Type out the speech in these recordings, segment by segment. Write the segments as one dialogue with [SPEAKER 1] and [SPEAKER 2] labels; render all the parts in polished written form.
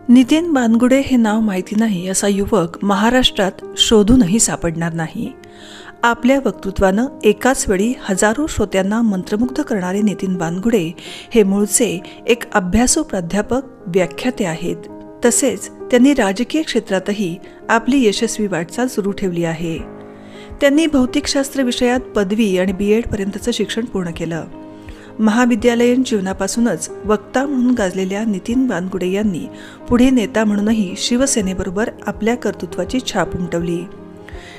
[SPEAKER 1] नितीन बानगुडे हे नाव माहिती नाही असा युवक महाराष्ट्रात शोधूनही सापडणार नाही। आपल्या वक्तृत्वानं एकाच वेळी हजारो श्रोत्यांना मंत्रमुग्ध करणारे नितीन बानगुडे हे मूळचे एक अभ्यासू प्राध्यापक व्याख्याते आहेत। तसेच त्यांनी राजकीय क्षेत्रातही आपली यशस्वी वाटचाल सुरू ठेवली आहे। त्यांनी भौतिकशास्त्र विषयात पदवी आणि BEd पर्यंतचं शिक्षण पूर्ण केलं। महाविद्यालयीन जीवनापासूनच वक्ता म्हणून गाजलेल्या नितीन बानगुडे यांनी पुढे नेता म्हणूनही शिवसेनेबरोबर आपल्या कर्तृत्वाची छाप उमटवली।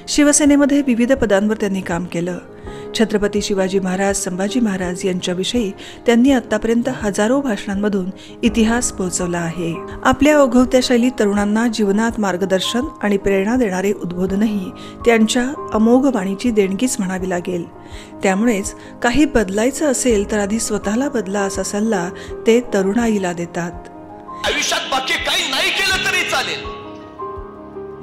[SPEAKER 1] शिवसेनेमध्ये विविध पदांवर त्यांनी काम केलं। छत्रपती शिवाजी महाराज, संभाजी महाराज यांच्याविषयी त्यांनी आतापर्यंत हजारो भाषणांमधून इतिहास पोहोचवला आहे। आपल्या ओघवत्या शैलीत तरुणांना जीवनात मार्गदर्शन आणि प्रेरणा देणारे उद्बोधनही त्यांच्या अमोघ वाणीची देणगीच म्हणावी लागेल। त्यामुळेच काही बदलायचं असेल तर आधी स्वतःला बदला असा सल्ला ते तरुणाईला देतात।
[SPEAKER 2] आयुष्यात बाकी काही नाही केलं तरी चालेल,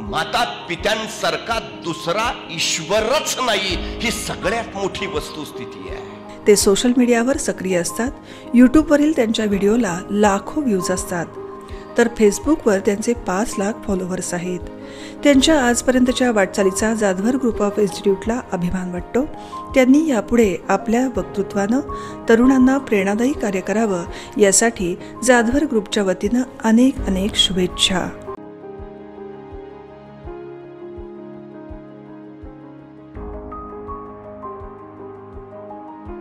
[SPEAKER 2] माता पित्यांसारखा दुसरा ईश्वरच नाही ही सगळ्यात मोठी वस्तुस्थिती आहे।
[SPEAKER 1] ते सोशल मीडियावर सक्रिय असतात। यूट्यूबवरील त्यांच्या व्हिडिओला लाखो व्ह्यूज असतात, तर फेसबुकवर त्यांचे 5 लाख फॉलोअर्स आहेत। त्यांच्या आजपर्यंतच्या वाटचालीचा जाधवर ग्रुप ऑफ इन्स्टिट्यूटला अभिमान वाटतो। त्यांनी यापुढे आपल्या वक्तृत्वानं तरुणांना प्रेरणादायी कार्य करावं यासाठी जाधवर ग्रुपच्या वतीनं अनेक शुभेच्छा।